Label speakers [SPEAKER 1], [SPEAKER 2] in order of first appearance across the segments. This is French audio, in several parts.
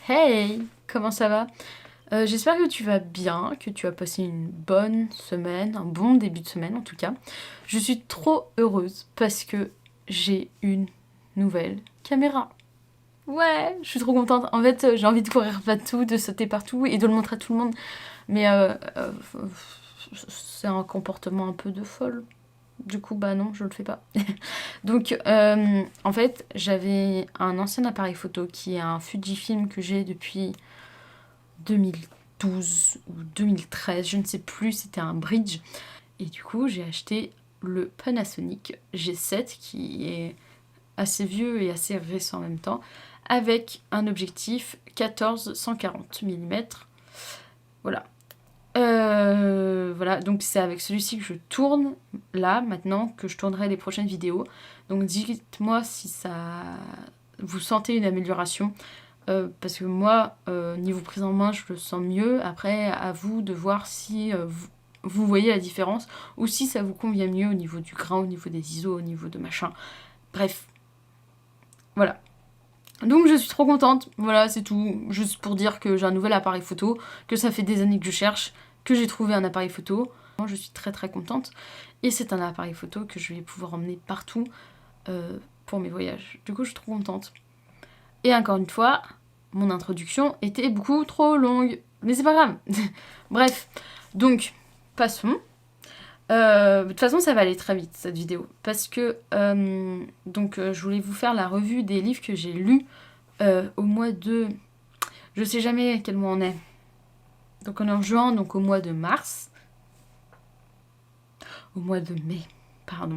[SPEAKER 1] Hey, comment ça va? J'espère que tu vas bien, que tu as passé une bonne semaine, un bon début de semaine en tout cas. Je suis trop heureuse parce que j'ai une nouvelle caméra. Ouais, je suis trop contente. En fait, j'ai envie de courir partout, de sauter partout et de le montrer à tout le monde. Mais c'est un comportement un peu de folle. Du coup, bah non, je le fais pas. Donc, en fait, j'avais un ancien appareil photo qui est un Fujifilm que j'ai depuis 2012 ou 2013, je ne sais plus, c'était un bridge. Et du coup, j'ai acheté le Panasonic G7 qui est assez vieux et assez récent en même temps, avec un objectif 14-140 mm. Voilà. Voilà, donc c'est avec celui-ci que je tourne là, maintenant, que je tournerai les prochaines vidéos. Donc dites-moi si ça vous sentez une amélioration. Parce que moi, niveau prise en main, je le sens mieux. Après, à vous de voir si vous voyez la différence ou si ça vous convient mieux au niveau du grain, au niveau des ISO, au niveau de machin. Bref, voilà. Donc je suis trop contente, voilà, c'est tout. Juste pour dire que j'ai un nouvel appareil photo, que ça fait des années que je cherche, que j'ai trouvé un appareil photo. Je suis très très contente. Et c'est un appareil photo que je vais pouvoir emmener partout pour mes voyages. Du coup, je suis trop contente. Et encore une fois, mon introduction était beaucoup trop longue. Mais c'est pas grave. Bref, donc, passons. De toute façon, ça va aller très vite, cette vidéo. Parce que, je voulais vous faire la revue des livres que j'ai lus au mois de... Je sais jamais quel mois on est. Donc on est en juin, donc au mois de mars. Au mois de mai, pardon.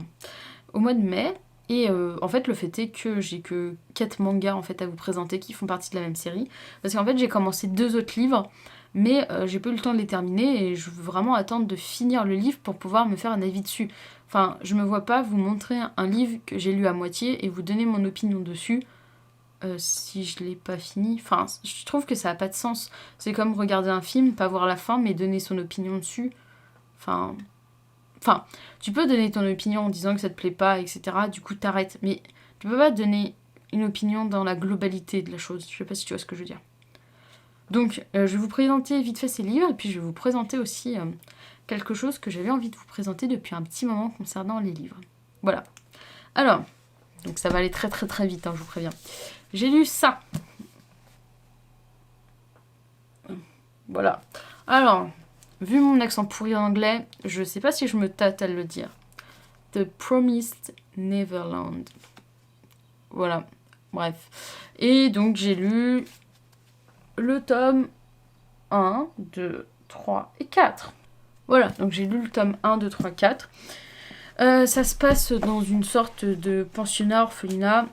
[SPEAKER 1] Au mois de mai. Et en fait, le fait est que j'ai que 4 mangas en fait, à vous présenter qui font partie de la même série. Parce qu'en fait, j'ai commencé 2 autres livres, mais j'ai pas eu le temps de les terminer et je veux vraiment attendre de finir le livre pour pouvoir me faire un avis dessus. Enfin, je me vois pas vous montrer un livre que j'ai lu à moitié et vous donner mon opinion dessus si je l'ai pas fini. Enfin, je trouve que ça a pas de sens. C'est comme regarder un film, pas voir la fin, mais donner son opinion dessus. Enfin, tu peux donner ton opinion en disant que ça te plaît pas, etc. Du coup, t'arrêtes. Mais tu peux pas donner une opinion dans la globalité de la chose. Je sais pas si tu vois ce que je veux dire. Donc, je vais vous présenter vite fait ces livres, et puis je vais vous présenter aussi quelque chose que j'avais envie de vous présenter depuis un petit moment concernant les livres. Voilà. Alors, donc ça va aller très très très vite, hein, je vous préviens. J'ai lu ça. Voilà. Alors, vu mon accent pourri en anglais, je sais pas si je me tâte à le dire. The Promised Neverland. Voilà. Bref. Et donc j'ai lu le tome 1, 2, 3 et 4. Voilà, donc j'ai lu le tome 1, 2, 3, 4. Ça se passe dans une sorte de pensionnat, orphelinat,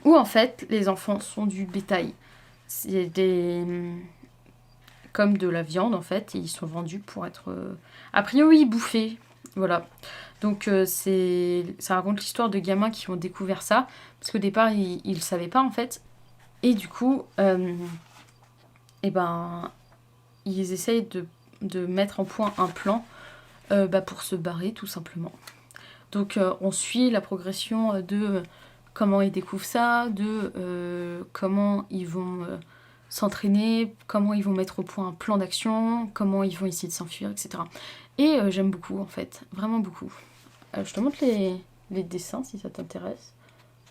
[SPEAKER 1] où en fait les enfants sont du bétail. C'est des... comme de la viande en fait, et ils sont vendus pour être a priori bouffés. Voilà. Donc ça raconte l'histoire de gamins qui ont découvert ça, parce qu'au départ ils ne savaient pas en fait. Et du coup, ils essayent de mettre en point un plan pour se barrer tout simplement. Donc on suit la progression de comment ils découvrent ça, de comment ils vont s'entraîner, comment ils vont mettre au point un plan d'action, comment ils vont essayer de s'enfuir, etc. Et j'aime beaucoup en fait, vraiment beaucoup. Je te montre les dessins si ça t'intéresse.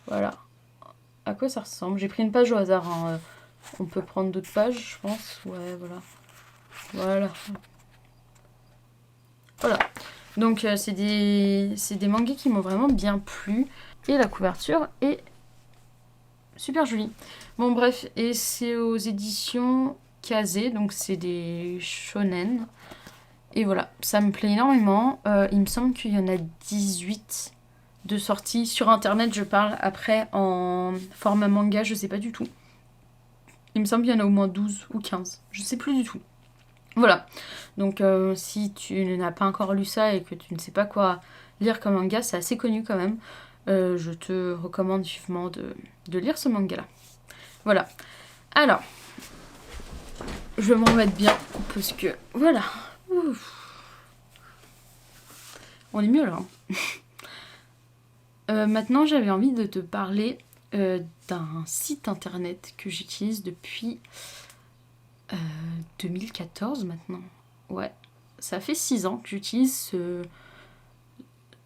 [SPEAKER 1] Voilà. À quoi ça ressemble? J'ai pris une page au hasard. Hein. On peut prendre d'autres pages, je pense. Ouais, voilà. Voilà. Voilà. Donc c'est des mangas qui m'ont vraiment bien plu. Et la couverture est super jolie. Bon bref, et c'est aux éditions Kazé, donc c'est des shonen. Et voilà, ça me plaît énormément. Il me semble qu'il y en a 18 de sortie sur internet, je parle. Après en format manga, je sais pas du tout. Il me semble qu'il y en a au moins 12 ou 15, je sais plus du tout. Voilà, donc si tu n'as pas encore lu ça et que tu ne sais pas quoi lire comme manga, c'est assez connu quand même. Je te recommande vivement de lire ce manga là. Voilà, alors je vais m'en remettre bien parce que voilà. Ouf. On est mieux là. Maintenant, j'avais envie de te parler d'un site internet que j'utilise depuis 2014 maintenant. Ouais, ça fait 6 ans que j'utilise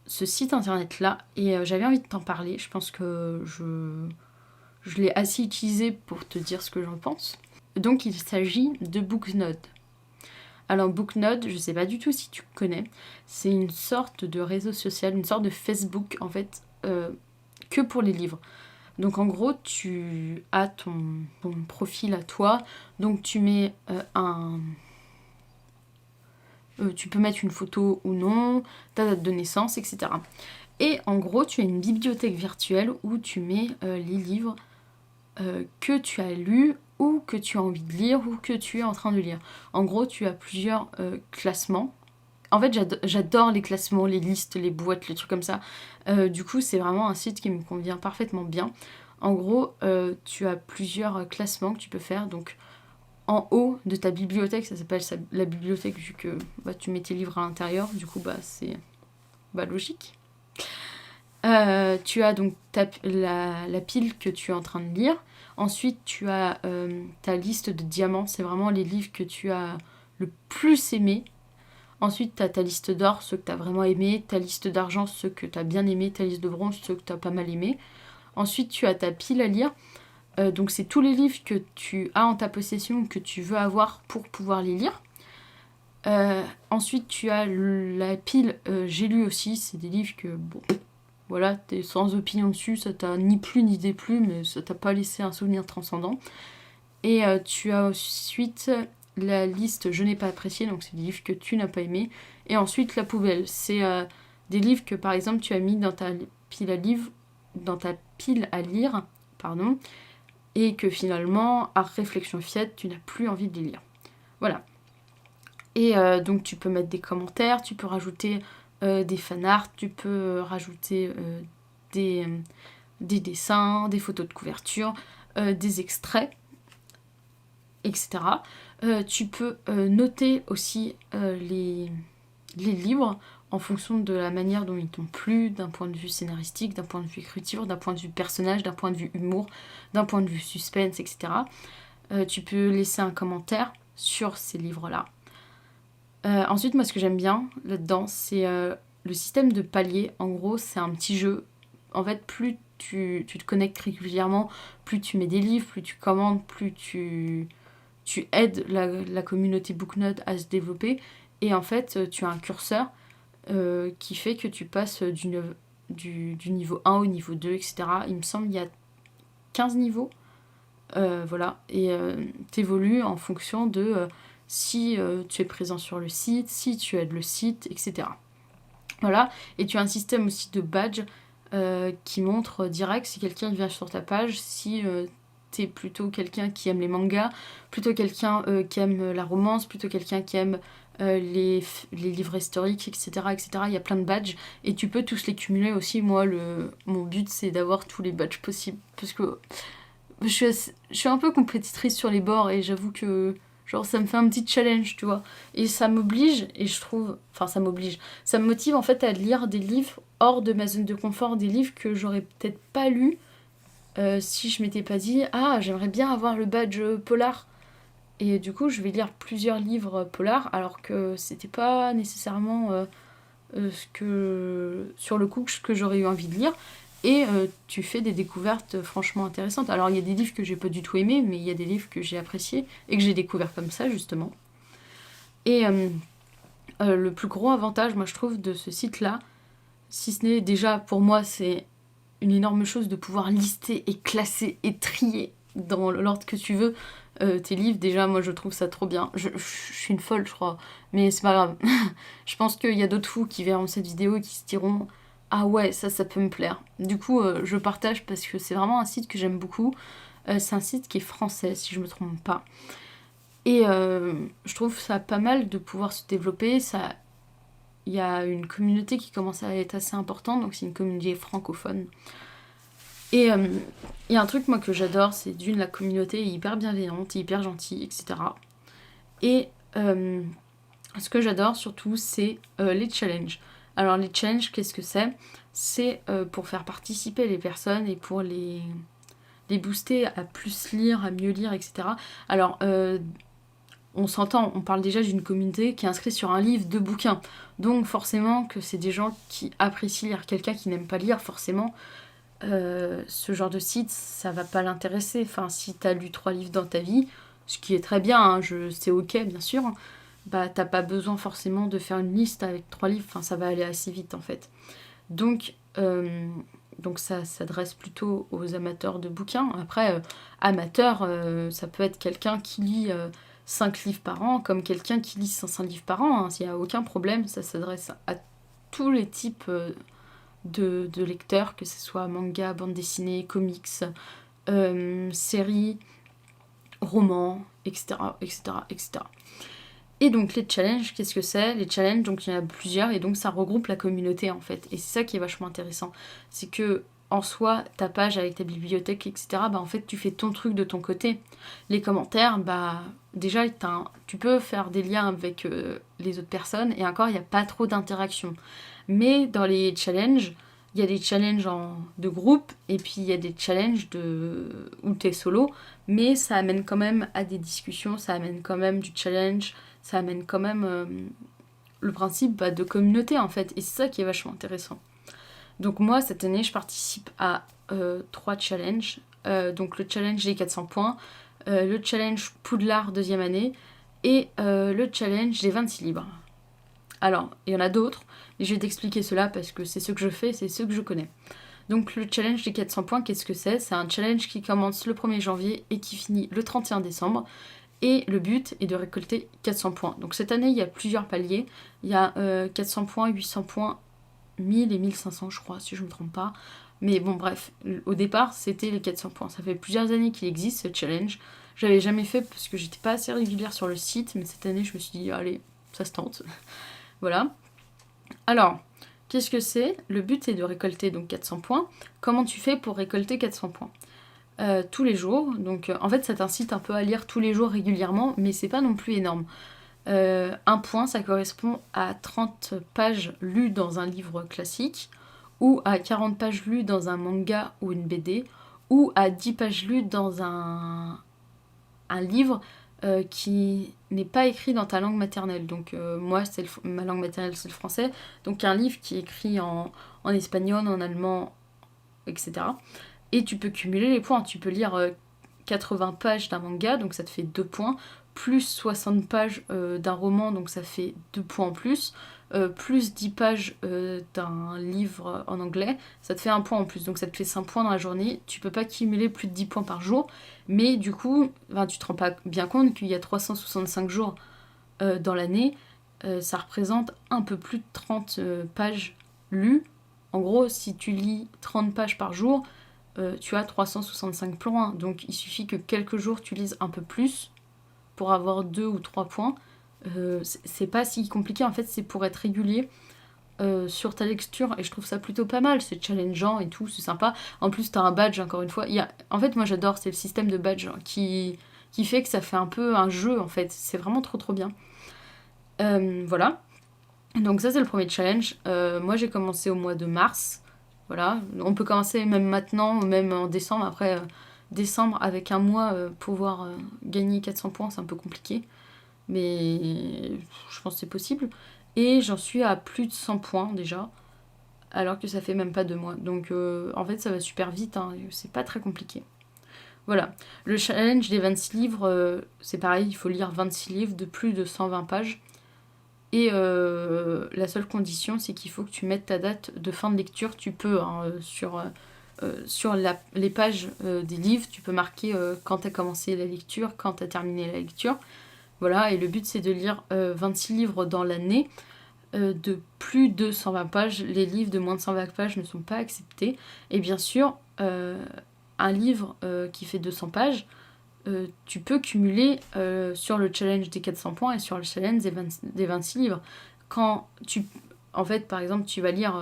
[SPEAKER 1] ce site internet là et j'avais envie de t'en parler. Je pense que je l'ai assez utilisé pour te dire ce que j'en pense. Donc il s'agit de Booknode. Alors Booknode, je sais pas du tout si tu connais, c'est une sorte de réseau social, une sorte de Facebook en fait, que pour les livres. Donc en gros, tu as ton profil à toi, donc tu mets tu peux mettre une photo ou non, ta date de naissance, etc. Et en gros, tu as une bibliothèque virtuelle où tu mets les livres que tu as lus ou que tu as envie de lire ou que tu es en train de lire. En gros, tu as plusieurs classements. En fait, j'adore les classements, les listes, les boîtes, les trucs comme ça. Du coup, c'est vraiment un site qui me convient parfaitement bien. En gros, tu as plusieurs classements que tu peux faire. Donc, en haut de ta bibliothèque, ça s'appelle la bibliothèque vu que tu mets tes livres à l'intérieur. Du coup, c'est logique. Tu as donc la pile que tu es en train de lire. Ensuite, tu as ta liste de diamants. C'est vraiment les livres que tu as le plus aimé. Ensuite, tu as ta liste d'or, ceux que tu as vraiment aimé. Ta liste d'argent, ceux que tu as bien aimé. Ta liste de bronze, ceux que tu as pas mal aimé. Ensuite, tu as ta pile à lire. Donc, c'est tous les livres que tu as en ta possession, que tu veux avoir pour pouvoir les lire. Ensuite, tu as la pile j'ai lu aussi. C'est des livres que, bon, voilà, t'es sans opinion dessus. Ça t'a ni plu ni déplu, mais ça t'a pas laissé un souvenir transcendant. Et tu as ensuite la liste je n'ai pas apprécié, donc c'est des livres que tu n'as pas aimé. Et ensuite la poubelle, c'est des livres que par exemple tu as mis dans ta pile à lire, pardon, et que finalement, à réflexion faite, tu n'as plus envie de les lire. Voilà. Et donc tu peux mettre des commentaires, tu peux rajouter des fanarts, tu peux rajouter des dessins, des photos de couverture, des extraits, etc. Tu peux noter aussi les livres en fonction de la manière dont ils t'ont plu, d'un point de vue scénaristique, d'un point de vue écriture, d'un point de vue personnage, d'un point de vue humour, d'un point de vue suspense, etc. Tu peux laisser un commentaire sur ces livres-là. Ensuite, moi, ce que j'aime bien là-dedans, c'est le système de paliers. En gros, c'est un petit jeu. En fait, plus tu te connectes régulièrement, plus tu mets des livres, plus tu commandes, plus tu aides la communauté Booknode à se développer. Et en fait, tu as un curseur qui fait que tu passes du niveau 1 au niveau 2, etc. Il me semble qu'il y a 15 niveaux. Voilà. Et t'évolues en fonction de si tu es présent sur le site, si tu aides le site, etc. Voilà. Et tu as un système aussi de badge qui montre direct si quelqu'un vient sur ta page, si t'es plutôt quelqu'un qui aime les mangas, plutôt quelqu'un qui aime la romance, plutôt quelqu'un qui aime les livres historiques, etc., etc. Il y a plein de badges et tu peux tous les cumuler aussi. Moi, mon but, c'est d'avoir tous les badges possibles parce que je suis un peu compétitrice sur les bords et j'avoue que genre ça me fait un petit challenge, tu vois. Et ça m'oblige, et je trouve... Enfin, ça m'oblige. Ça me motive en fait à lire des livres hors de ma zone de confort, des livres que j'aurais peut-être pas lus si je m'étais pas dit « Ah, j'aimerais bien avoir le badge polar ». Et du coup, je vais lire plusieurs livres polars, alors que c'était pas nécessairement sur le coup ce que j'aurais eu envie de lire. Et tu fais des découvertes franchement intéressantes. Alors, il y a des livres que j'ai pas du tout aimés, mais il y a des livres que j'ai appréciés et que j'ai découverts comme ça, justement. Et le plus gros avantage, moi, je trouve, de ce site-là, si ce n'est déjà, pour moi, c'est une énorme chose de pouvoir lister et classer et trier dans l'ordre que tu veux tes livres. Déjà, moi, je trouve ça trop bien. Je suis une folle, je crois. Mais c'est pas grave. Je pense qu'il y a d'autres fous qui verront cette vidéo et qui se diront « Ah ouais, ça peut me plaire ». Du coup, je partage parce que c'est vraiment un site que j'aime beaucoup. C'est un site qui est français, si je me trompe pas. Et je trouve ça pas mal de pouvoir se développer. Il y a une communauté qui commence à être assez importante, donc c'est une communauté francophone. Et il y a un truc, moi, que j'adore, c'est la communauté est hyper bienveillante, hyper gentille, etc. Et ce que j'adore surtout, c'est les challenges. Alors les challenges, qu'est-ce que c'est ? C'est pour faire participer les personnes et pour les les booster à plus lire, à mieux lire, etc. Alors, on s'entend, on parle déjà d'une communauté qui est inscrite sur un livre de bouquins. Donc forcément que c'est des gens qui apprécient lire. Quelqu'un qui n'aime pas lire, forcément, ce genre de site, ça va pas l'intéresser. Enfin, si t'as lu 3 livres dans ta vie, ce qui est très bien, hein, c'est ok bien sûr, bah t'as pas besoin forcément de faire une liste avec 3 livres, enfin ça va aller assez vite en fait. Donc, ça s'adresse plutôt aux amateurs de bouquins. Après, amateur, ça peut être quelqu'un qui lit 5 livres par an, comme quelqu'un qui lit 500 livres par an, hein, il n'y a aucun problème, ça s'adresse à tous les types de lecteurs, que ce soit manga, bande dessinée, comics, séries, romans, etc., etc., etc. Et donc les challenges, qu'est-ce que c'est? Les challenges, donc il y en a plusieurs, et donc ça regroupe la communauté en fait. Et c'est ça qui est vachement intéressant. C'est que en soi, ta page avec ta bibliothèque, etc., bah en fait tu fais ton truc de ton côté. Les commentaires, bah déjà tu peux faire des liens avec les autres personnes, et encore il n'y a pas trop d'interaction. Mais dans les challenges, il y a des challenges de groupe, et puis il y a des challenges où t'es solo, mais ça amène quand même à des discussions, ça amène quand même du challenge, ça amène quand même le principe de communauté en fait, et c'est ça qui est vachement intéressant. Donc moi cette année je participe à 3 challenges, donc le challenge des 400 points, le challenge Poudlard deuxième année, et le challenge des 26 livres. Alors il y en a d'autres, mais je vais t'expliquer cela parce que c'est ce que je fais, c'est ce que je connais. Donc le challenge des 400 points, qu'est-ce que c'est? C'est un challenge qui commence le 1er janvier et qui finit le 31 décembre. Et le but est de récolter 400 points. Donc cette année, il y a plusieurs paliers. Il y a 400 points, 800 points, 1000 et 1500, je crois, si je ne me trompe pas. Mais bon, bref, au départ, c'était les 400 points. Ça fait plusieurs années qu'il existe, ce challenge. Je l'avais jamais fait parce que j'étais pas assez régulière sur le site. Mais cette année, je me suis dit, allez, ça se tente. Voilà. Alors, qu'est-ce que c'est? Le but est de récolter donc 400 points. Comment tu fais pour récolter 400 points? Tous les jours, donc en fait ça t'incite un peu à lire tous les jours régulièrement, mais c'est pas non plus énorme. Un point, ça correspond à 30 pages lues dans un livre classique, ou à 40 pages lues dans un manga ou une BD, ou à 10 pages lues dans un livre qui n'est pas écrit dans ta langue maternelle. Donc moi, ma langue maternelle, c'est le français. Donc un livre qui est écrit en espagnol, en allemand, etc. Et tu peux cumuler les points. Tu peux lire 80 pages d'un manga, donc ça te fait 2 points, plus 60 pages d'un roman, donc ça fait 2 points en plus, plus 10 pages d'un livre en anglais, ça te fait 1 point en plus, donc ça te fait 5 points dans la journée. Tu peux pas cumuler plus de 10 points par jour, mais du coup, tu te rends pas bien compte qu'il y a 365 jours dans l'année, ça représente un peu plus de 30 pages lues. En gros, si tu lis 30 pages par jour, tu as 365 points, donc il suffit que quelques jours tu lises un peu plus pour avoir 2 ou 3 points. C'est pas si compliqué, en fait c'est pour être régulier sur ta lecture, et je trouve ça plutôt pas mal, c'est challengeant et tout, c'est sympa. En plus t'as un badge, encore une fois. En fait moi j'adore, c'est le système de badge qui fait que ça fait un peu un jeu en fait, c'est vraiment trop trop bien. Voilà, donc ça c'est le premier challenge. Moi j'ai commencé au mois de mars. Voilà, on peut commencer même maintenant, même en décembre. Après, décembre, avec un mois, pouvoir gagner 400 points, c'est un peu compliqué. Mais je pense que c'est possible. Et j'en suis à plus de 100 points déjà, alors que ça fait même pas 2 mois. Donc en fait, ça va super vite, hein, c'est pas très compliqué. Voilà, le challenge des 26 livres, c'est pareil, il faut lire 26 livres de plus de 120 pages. Et la seule condition, c'est qu'il faut que tu mettes ta date de fin de lecture. Tu peux, hein, sur les pages des livres, tu peux marquer quand tu as commencé la lecture, quand tu as terminé la lecture. Voilà, et le but, c'est de lire 26 livres dans l'année de plus de 120 pages. Les livres de moins de 120 pages ne sont pas acceptés. Et bien sûr, un livre qui fait 200 pages, tu peux cumuler sur le challenge des 400 points et sur le challenge des 26 livres. En fait, par exemple, tu vas lire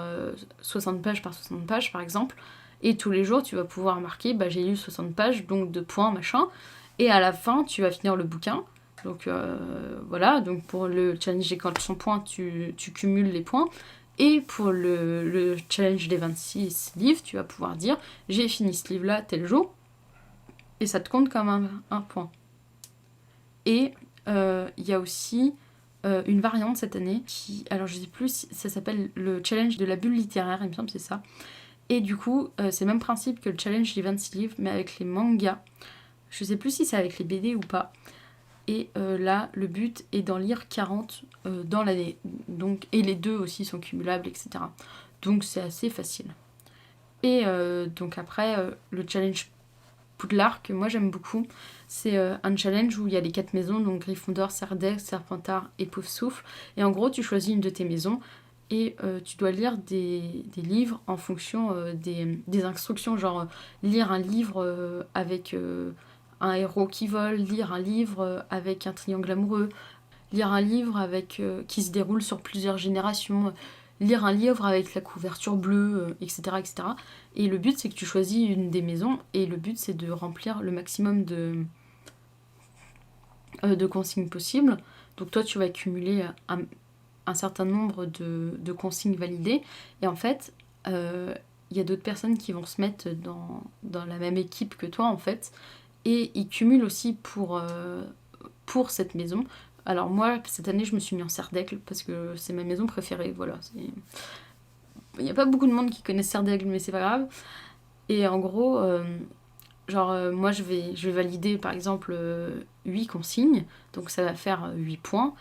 [SPEAKER 1] 60 pages par 60 pages, par exemple, et tous les jours, tu vas pouvoir marquer, j'ai lu 60 pages, donc 2 points, machin, et à la fin, tu vas finir le bouquin. Donc voilà, donc pour le challenge des 400 points, tu cumules les points. Et pour le challenge des 26 livres, tu vas pouvoir dire, j'ai fini ce livre-là tel jour, et ça te compte comme un point. Et il y a aussi une variante cette année qui, alors je sais plus, ça s'appelle le challenge de la bulle littéraire, il me semble que c'est ça. Et du coup, c'est le même principe que le challenge des 26 livres, mais avec les mangas. Je sais plus si c'est avec les BD ou pas. Et là, le but est d'en lire 40 dans l'année. Donc, et les deux aussi sont cumulables, etc. Donc c'est assez facile. Et donc après, le challenge Poudlard, que moi j'aime beaucoup, c'est un challenge où il y a les 4 maisons, donc Gryffondor, Serdaigle, Serpentard et Poufsouffle. Et en gros, tu choisis une de tes maisons et tu dois lire des livres en fonction des instructions, genre lire un livre avec un héros qui vole, lire un livre avec un triangle amoureux, lire un livre avec qui se déroule sur plusieurs générations, lire un livre avec la couverture bleue, etc., etc. Et le but, c'est que tu choisis une des maisons, et le but, c'est de remplir le maximum de consignes possibles. Donc toi, tu vas accumuler un certain nombre de consignes validées, et en fait, il y a d'autres personnes qui vont se mettre dans la même équipe que toi, en fait, et ils cumulent aussi pour cette maison. Alors moi, cette année, je me suis mis en Serdaigle parce que c'est ma maison préférée, voilà. Il n'y a pas beaucoup de monde qui connaît Serdaigle, mais c'est pas grave. Et en gros, moi, je vais valider, par exemple, 8 consignes, donc ça va faire 8 points.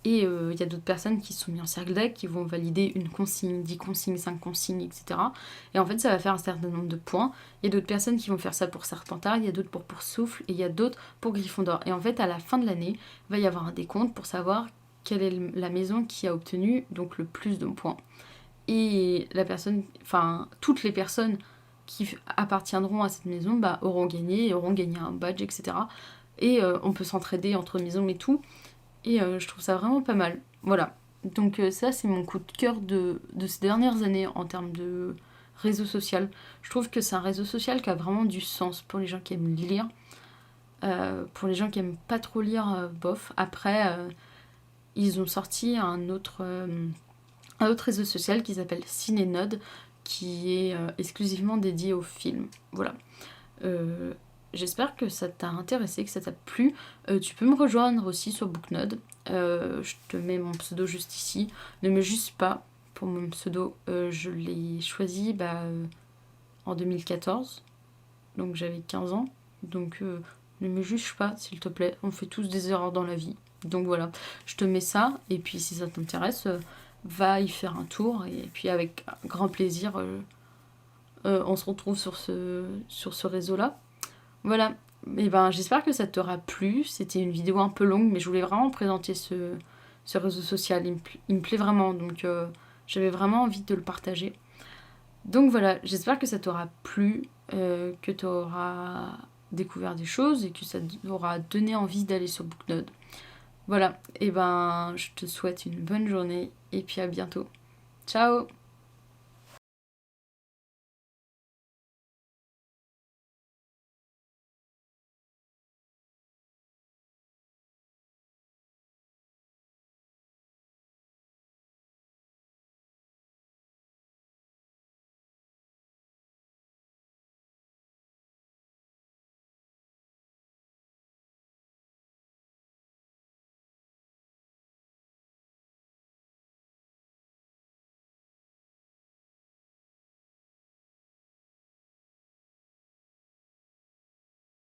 [SPEAKER 1] Et il y a d'autres personnes qui se sont mis en cercle deck qui vont valider une consigne, 10 consignes, 5 consignes, etc. Et en fait, ça va faire un certain nombre de points. Il y a d'autres personnes qui vont faire ça pour Serpentard, il y a d'autres pour Poufsouffle, et il y a d'autres pour Gryffondor. Et en fait, à la fin de l'année, il va y avoir un décompte pour savoir quelle est la maison qui a obtenu donc le plus de points. Et toutes les personnes qui appartiendront à cette maison auront gagné un badge, etc. Et on peut s'entraider entre maisons et tout. Et je trouve ça vraiment pas mal. Voilà. Donc ça, c'est mon coup de cœur de ces dernières années en termes de réseau social. Je trouve que c'est un réseau social qui a vraiment du sens pour les gens qui aiment lire. Pour les gens qui aiment pas trop lire, bof. Après, ils ont sorti un autre réseau social qui s'appelle Cinénode, qui est exclusivement dédié aux films. Voilà. J'espère que ça t'a intéressé, que ça t'a plu. Tu peux me rejoindre aussi sur Booknode. Je te mets mon pseudo juste ici. Ne me juge pas pour mon pseudo. Je l'ai choisi en 2014. Donc j'avais 15 ans. Donc ne me juge pas, s'il te plaît. On fait tous des erreurs dans la vie. Donc voilà, je te mets ça. Et puis si ça t'intéresse, va y faire un tour. Et puis avec grand plaisir, on se retrouve sur ce réseau-là. Voilà, et j'espère que ça t'aura plu. C'était une vidéo un peu longue, mais je voulais vraiment présenter ce réseau social. Il me plaît vraiment, donc j'avais vraiment envie de le partager. Donc voilà, j'espère que ça t'aura plu, que tu auras découvert des choses et que ça t'aura donné envie d'aller sur Booknode. Voilà, et je te souhaite une bonne journée et puis à bientôt. Ciao!